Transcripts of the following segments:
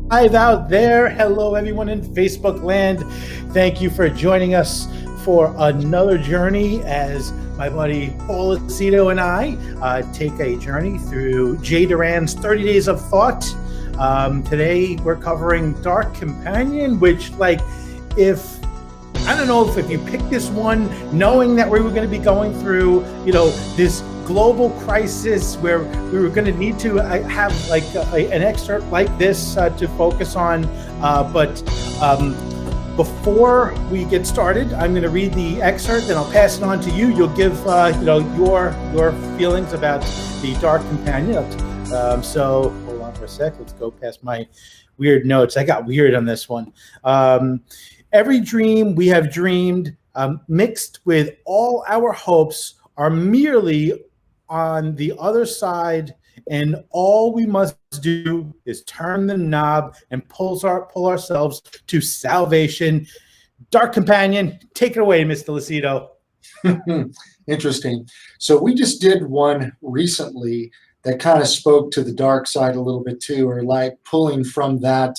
Live out there. Hello, everyone in Facebook land. Thank you for joining us for another journey as my buddy Paul Lucido and I take a journey through Jay Doran's 30 Days of Thought. Today, we're covering Dark Companion, which, if I don't know if you picked this one knowing that we were going to be going through, this global crisis where we were going to need to have an excerpt like this to focus on. But before we get started, I'm going to read the excerpt and I'll pass it on to you. You'll give your feelings about the Dark Companion. So hold on for a sec. Let's go past my weird notes. I got weird on this one. Every dream we have dreamed, mixed with all our hopes, are merely on the other side, and all we must do is turn the knob and pull ourselves to salvation. Dark Companion, take it away, Mr. Lucido. Interesting. So we just did one recently that kind of spoke to the dark side a little bit too, or like pulling from that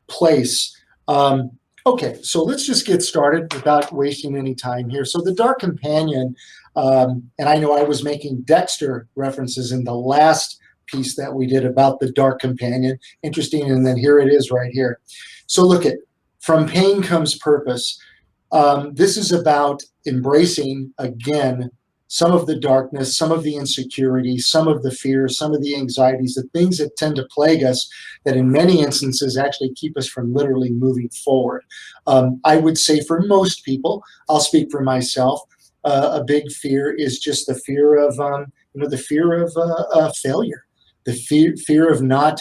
place. Okay, so let's just get started without wasting any time here. So the Dark Companion, and I know I was making Dexter references in the last piece that we did about the Dark Companion. Interesting, and then here it is right here. So look at, from pain comes purpose. This is about embracing, again, some of the darkness, some of the insecurity, some of the fears, some of the anxieties, the things that tend to plague us that in many instances actually keep us from literally moving forward. I would say for most people, I'll speak for myself, a big fear is just the fear of, failure, the fear of not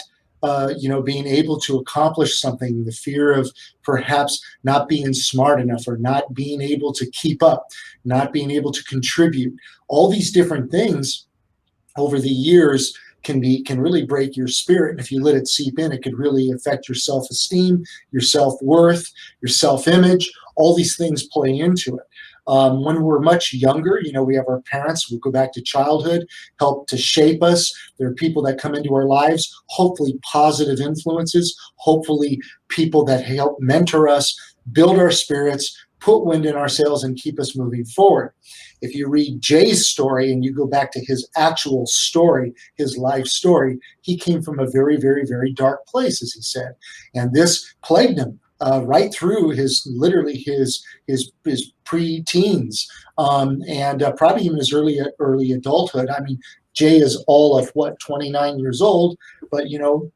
being able to accomplish something, the fear of perhaps not being smart enough or not being able to keep up, not being able to contribute. All these different things over the years can really break your spirit. And if you let it seep in, it could really affect your self-esteem, your self-worth, your self-image. All these things play into it. When we're much younger, we have our parents, we go back to childhood, help to shape us. There are people that come into our lives, hopefully positive influences, hopefully people that help mentor us, build our spirits, put wind in our sails, and keep us moving forward. If you read Jay's story and you go back to his actual story, his life story, he came from a very, very, very dark place, as he said. And this plagued him. Right through his pre-teens and probably even his early adulthood. I mean, Jay is all of 29 years old, but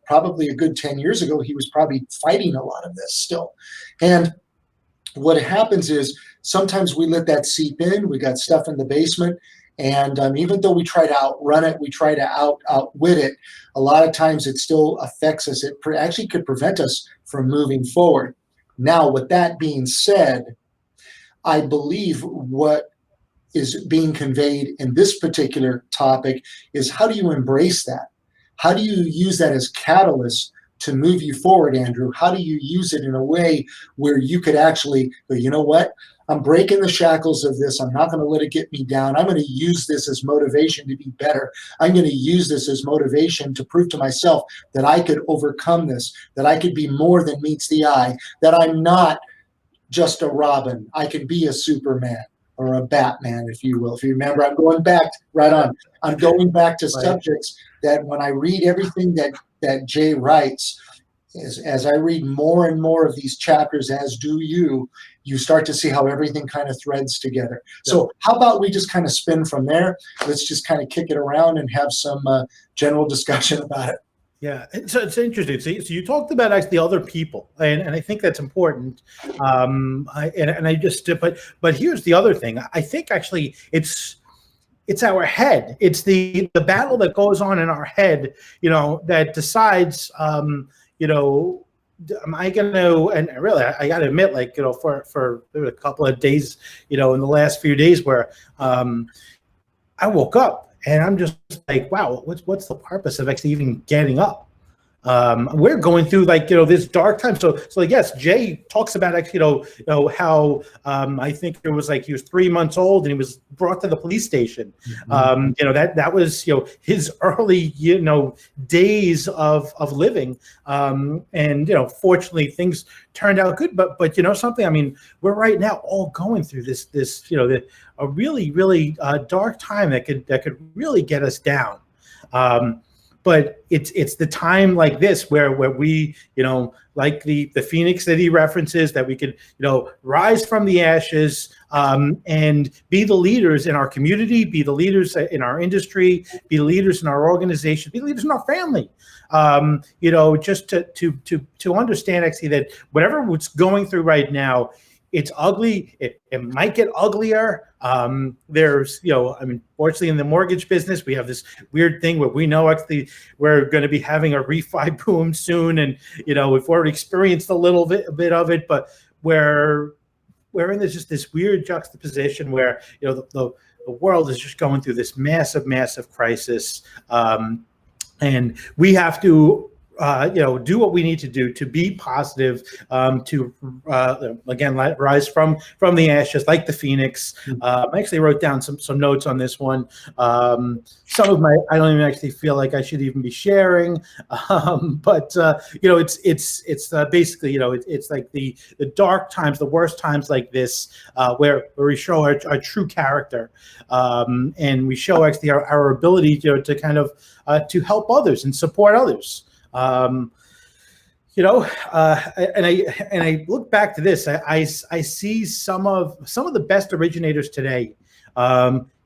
probably a good 10 years ago he was probably fighting a lot of this still. And what happens is sometimes we let that seep in. We got stuff in the basement. And even though we try to outrun it, we try to outwit it, a lot of times it still affects us. It actually could prevent us from moving forward. Now, with that being said, I believe what is being conveyed in this particular topic is how do you embrace that? How do you use that as catalyst to move you forward, Andrew? How do you use it in a way where you could actually go, you know what? I'm breaking the shackles of this. I'm not going to let it get me down. I'm going to use this as motivation to be better. I'm going to use this as motivation to prove to myself that I could overcome this, that I could be more than meets the eye, that I'm not just a Robin. I can be a Superman or a Batman, if you will. If you remember, I'm going back right on. I'm going back to subjects that when I read everything that Jay writes, as I read more and more of these chapters, as do you start to see how everything kind of threads together. Yeah. So how about we just kind of spin from there? Let's just kind of kick it around and have some general discussion about it. Yeah, so it's interesting. So you talked about actually other people, and I think that's important. But here's the other thing. I think actually it's our head. It's the battle that goes on in our head, that decides, am I going to, and really, I got to admit, for a couple of days, in the last few days where I woke up and I'm just like, wow, what's the purpose of actually even getting up? We're going through this dark time. So yes, Jay talks about how I think it was he was 3 months old and he was brought to the police station. That was his early days of living. And fortunately things turned out good. But something. I mean, we're right now all going through this a really dark time that could really get us down. But it's the time like this where we, like the Phoenix City references, that we could, rise from the ashes and be the leaders in our community, be the leaders in our industry, be the leaders in our organization, be the leaders in our family. Just to understand actually that whatever what's going through right now, it's ugly. It might get uglier. There's, fortunately in the mortgage business, we have this weird thing where we know actually we're going to be having a refi boom soon. And, we've already experienced a little bit of it, but we're in this weird juxtaposition where, the world is just going through this massive crisis. And we have to, do what we need to do to be positive, to again rise from the ashes like the phoenix. I actually wrote down some notes on this one. Some of my I don't even actually feel like I should even be sharing, but it's basically it's like the dark times, the worst times like this, where we show our true character, and we show actually our ability to kind of to help others and support others. And I look back to this. I see some of the best originators today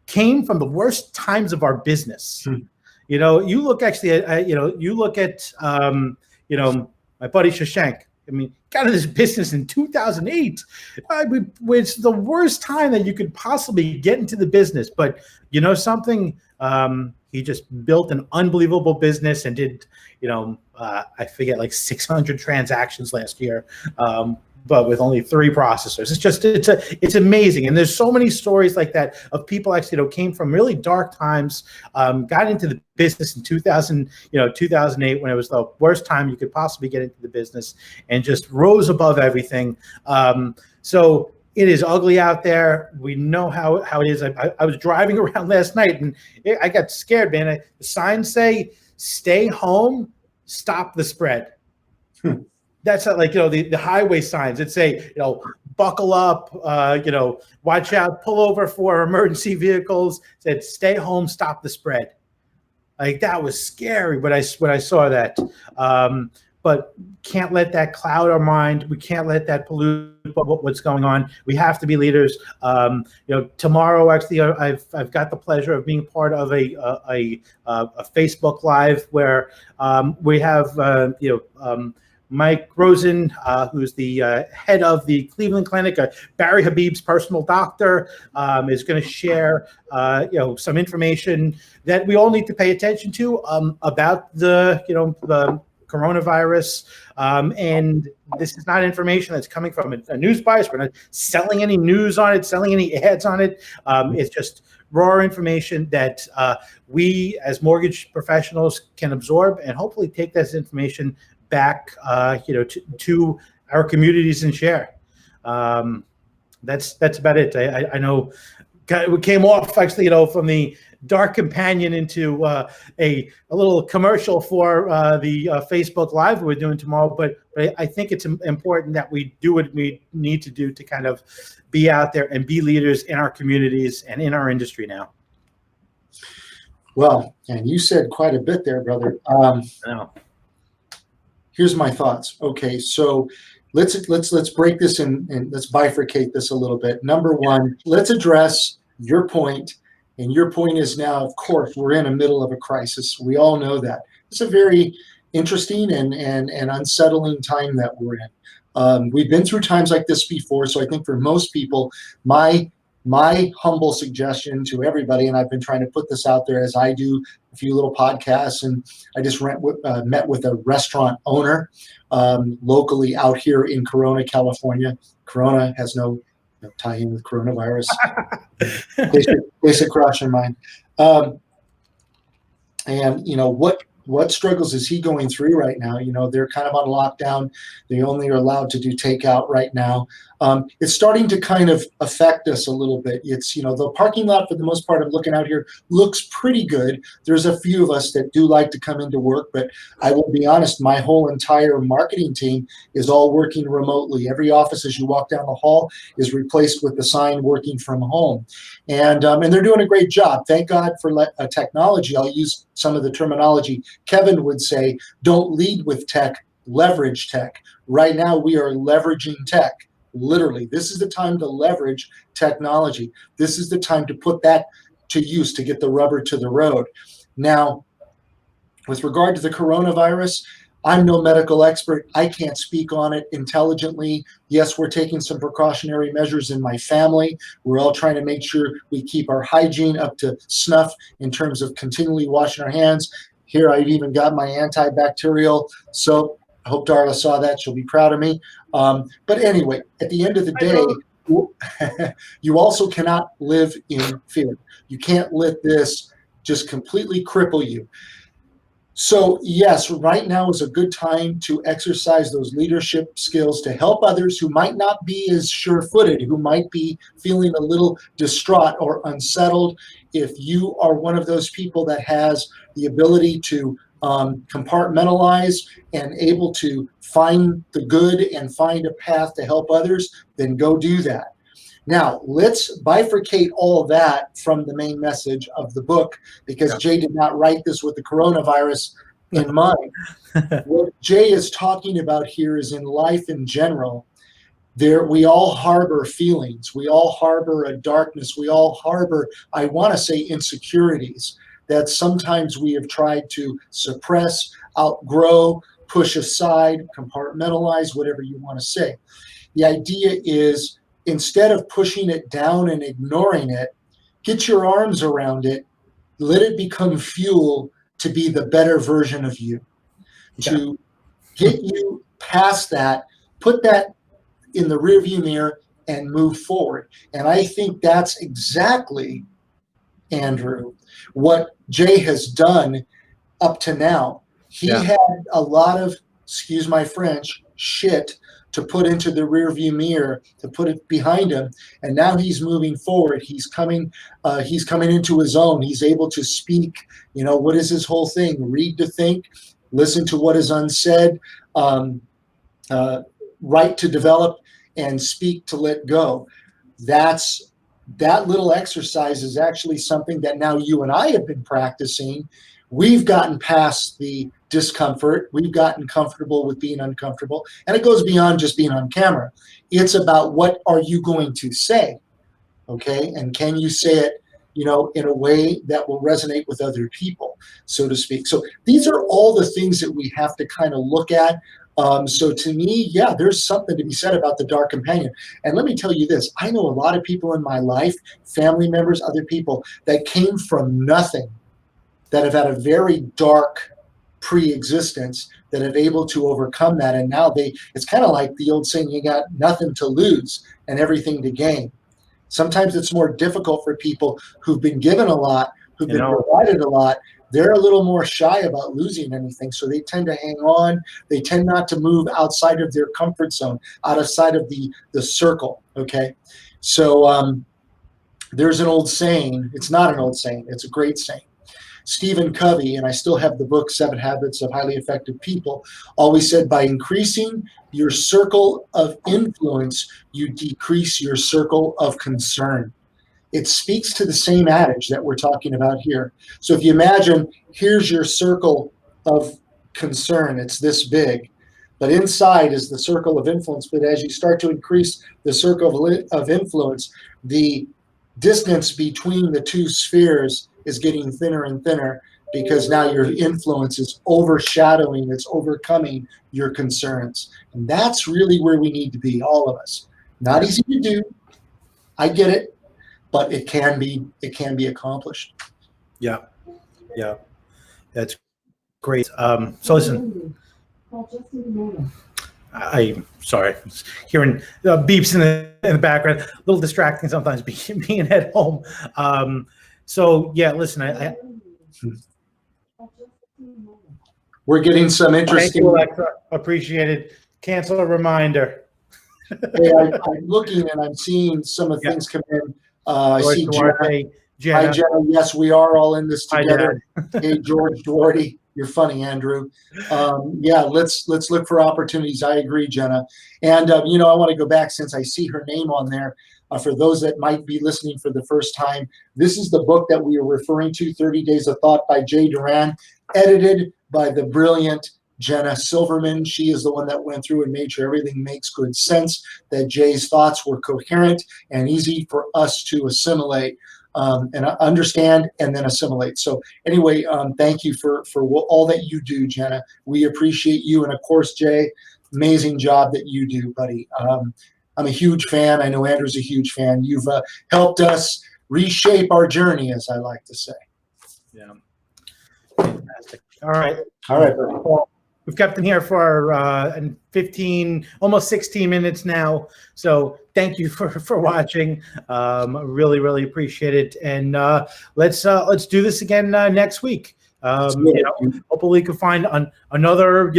came from the worst times of our business. You look actually at you look at my buddy Shashank. I mean, got into this business in 2008. It's the worst time that you could possibly get into the business. But something. He just built an unbelievable business and did, I forget, like 600 transactions last year, but with only 3 processors. It's amazing. And there's so many stories like that of people actually came from really dark times, got into the business in 2008 when it was the worst time you could possibly get into the business, and just rose above everything. So it is ugly out there. We know how it is. I was driving around last night and I got scared, man. The signs say, "Stay home, stop the spread." That's not the highway signs that say, buckle up, watch out, pull over for emergency vehicles. Said, "Stay home, stop the spread." Like, that was scary when I saw that. But can't let that cloud our mind. We can't let that pollute what's going on. We have to be leaders. Tomorrow, actually, I've got the pleasure of being part of a Facebook Live where we have Mike Rosen, who's the head of the Cleveland Clinic, Barry Habib's personal doctor, is going to share some information that we all need to pay attention to about the coronavirus, and this is not information that's coming from a news bias. We're not selling any news on it, selling any ads on it. It's just raw information that we as mortgage professionals can absorb and hopefully take this information back to our communities and share. That's about it. I know we came off actually from the Dark Companion into a little commercial for the Facebook Live we're doing tomorrow, but I think it's important that we do what we need to do to kind of be out there and be leaders in our communities and in our industry now. Well, and you said quite a bit there, brother. I know. Here's my thoughts. Okay, so let's break this and let's bifurcate this a little bit. Number one, let's address your point. And your point is now, of course, we're in the middle of a crisis. We all know that. It's a very interesting and unsettling time that we're in. We've been through times like this before, so I think for most people, my humble suggestion to everybody, and I've been trying to put this out there as I do a few little podcasts, and I just met with a restaurant owner locally out here in Corona, California. Corona has no tie in with coronavirus. Basic cross your mind. And what what struggles is he going through right now? You know, they're kind of on lockdown. They only are allowed to do takeout right now. It's starting to kind of affect us a little bit. It's, you know, the parking lot for the most part, I'm looking out here, looks pretty good. There's a few of us that do like to come into work, but I will be honest, my whole entire marketing team is all working remotely. Every office as you walk down the hall is replaced with the sign working from home. And they're doing a great job. Thank God for technology. I'll use some of the terminology. Kevin would say, don't lead with tech, leverage tech. Right now, we are leveraging tech. Literally, this is the time to leverage technology. This is the time to put that to use to get the rubber to the road. Now, with regard to the coronavirus, I'm no medical expert. I can't speak on it intelligently. Yes, we're taking some precautionary measures in my family. We're all trying to make sure we keep our hygiene up to snuff in terms of continually washing our hands. Here, I've even got my antibacterial soap. I hope Darla saw that. She'll be proud of me. But anyway, at the end of the day, you also cannot live in fear. You can't let this just completely cripple you. So yes, right now is a good time to exercise those leadership skills to help others who might not be as sure-footed, who might be feeling a little distraught or unsettled. If you are one of those people that has the ability to compartmentalize and able to find the good and find a path to help others, then go do that. Now, let's bifurcate all of that from the main message of the book, because Jay did not write this with the coronavirus in mind. What Jay is talking about here is in life in general, we all harbor feelings. We all harbor a darkness. We all harbor, I want to say, insecurities that sometimes we have tried to suppress, outgrow, push aside, compartmentalize, whatever you want to say. The idea is, instead of pushing it down and ignoring it, get your arms around it, let it become fuel to be the better version of you, to get you past that, put that in the rearview mirror and move forward. And I think that's exactly, Andrew, what Jay has done up to now. He had a lot of, excuse my French, shit to put into the rearview mirror, to put it behind him, and now he's moving forward. He's coming into his own. He's able to speak. You know, what is his whole thing? Read to think, listen to what is unsaid, write to develop, and speak to let go. That little exercise is actually something that now you and I have been practicing. We've gotten past the discomfort. We've gotten comfortable with being uncomfortable. And it goes beyond just being on camera. It's about, what are you going to say? Okay. And can you say it, you know, in a way that will resonate with other people, so to speak? So these are all the things that we have to kind of look at. So to me, yeah, there's something to be said about the dark companion. And let me tell you this, I know a lot of people in my life, family members, other people that came from nothing, that have had a very dark pre-existence, that have able to overcome that. And now it's kind of like the old saying, you got nothing to lose and everything to gain. Sometimes it's more difficult for people who've been given a lot, who've been provided a lot. They're a little more shy about losing anything. So they tend to hang on. They tend not to move outside of their comfort zone, outside of the circle. Okay. So there's an old saying. It's not an old saying. It's a great saying. Stephen Covey, and I still have the book, 7 Habits of Highly Effective People, always said, by increasing your circle of influence, you decrease your circle of concern. It speaks to the same adage that we're talking about here. So if you imagine, here's your circle of concern. It's this big. But inside is the circle of influence. But as you start to increase the circle of influence, the distance between the two spheres is getting thinner and thinner, because now your influence is overshadowing, it's overcoming your concerns. And that's really where we need to be, all of us. Not easy to do. I get it, but it can be accomplished. Yeah. That's great. So listen, I'm sorry, hearing beeps in the background, a little distracting sometimes being at home. So yeah, listen, We're getting some Thank interesting. you, Alexa. Appreciate it. Cancel a reminder. Hey, I'm looking and I'm seeing some of the things come in. I see Jenna. Jenna. Hi, Jenna. Yes, we are all in this together. Hi, Hey, George Duarte. You're funny, Andrew. Yeah, let's look for opportunities. I agree, Jenna. And, I want to go back since I see her name on there. For those that might be listening for the first time, this is the book that we are referring to, 30 Days of Thought by Jay Doran, edited by the brilliant Jenna Silverman. She is the one that went through and made sure everything makes good sense, that Jay's thoughts were coherent and easy for us to assimilate. And understand and then assimilate. So anyway, thank you for all that you do, Jenna. We appreciate you. And of course, Jay, amazing job that you do, buddy. I'm a huge fan. I know Andrew's a huge fan. You've helped us reshape our journey, as I like to say. Yeah. Fantastic. All right. Well, we've kept him here for 15, almost 16 minutes now. So thank you for watching. Really, really appreciate it. And let's do this again next week. Hopefully we can find another,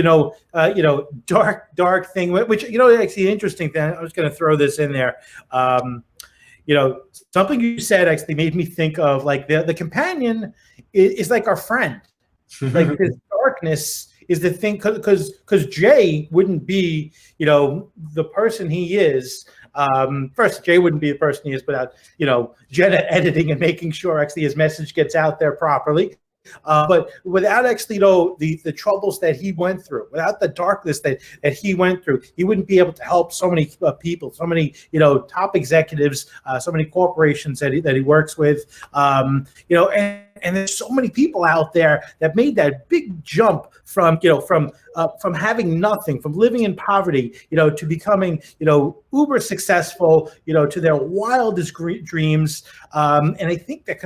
dark thing, which, actually the interesting thing, I was going to throw this in there. Something you said actually made me think of like the companion is like our friend. Like this darkness is the thing, because Jay wouldn't be, the person he is. First, Jay wouldn't be the person he is without, Jenna editing and making sure actually his message gets out there properly. But without actually, the troubles that he went through, without the darkness that he went through, he wouldn't be able to help so many people, so many, top executives, so many corporations that he works with, and there's so many people out there that made that big jump from having nothing, from living in poverty, to becoming, uber successful, to their wildest dreams. And I think that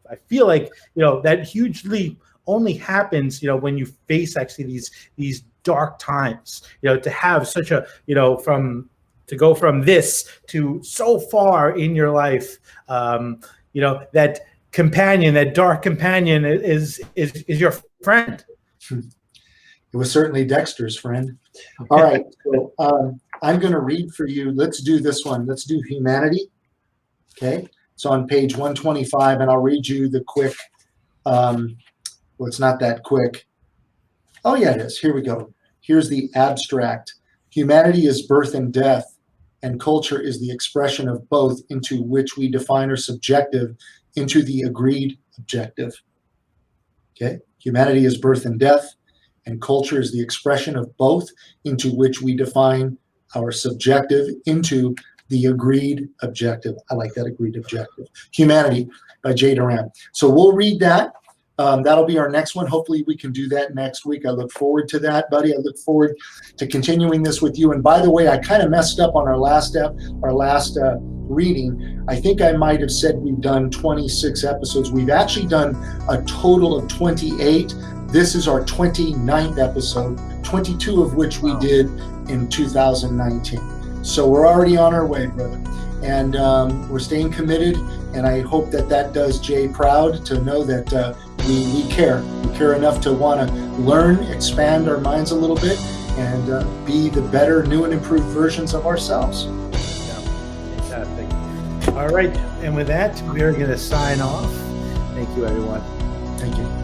I feel like, that huge leap only happens, when you face actually these dark times, to have such a, to go from this to so far in your life, that companion, that dark companion is your friend. It was certainly Dexter's friend. All right, so I'm going to read for you. Let's do this one. Let's do humanity. Okay, it's on page 125, and I'll read you the quick. Well, it's not that quick. Oh yeah, it is. Here we go. Here's the abstract. Humanity is birth and death, and culture is the expression of both, into which we define our subjective into the agreed objective. Okay, humanity is birth and death, and culture is the expression of both, into which we define our subjective into the agreed objective. I like that, agreed objective. Humanity by Jay Doran. So we'll read that. That'll be our next one. Hopefully we can do that next week. I look forward to that, buddy. I look forward to continuing this with you. And by the way, I kind of messed up on our last reading. I think I might have said we've done 26 episodes. We've actually done a total of 28. This is our 29th episode, 22 of which we did in 2019. So we're already on our way, brother. And we're staying committed. And I hope that does Jay proud to know that we care. We care enough to want to learn, expand our minds a little bit, and be the better, new and improved versions of ourselves. Yeah, fantastic. All right. And with that, we're going to sign off. Thank you, everyone. Thank you.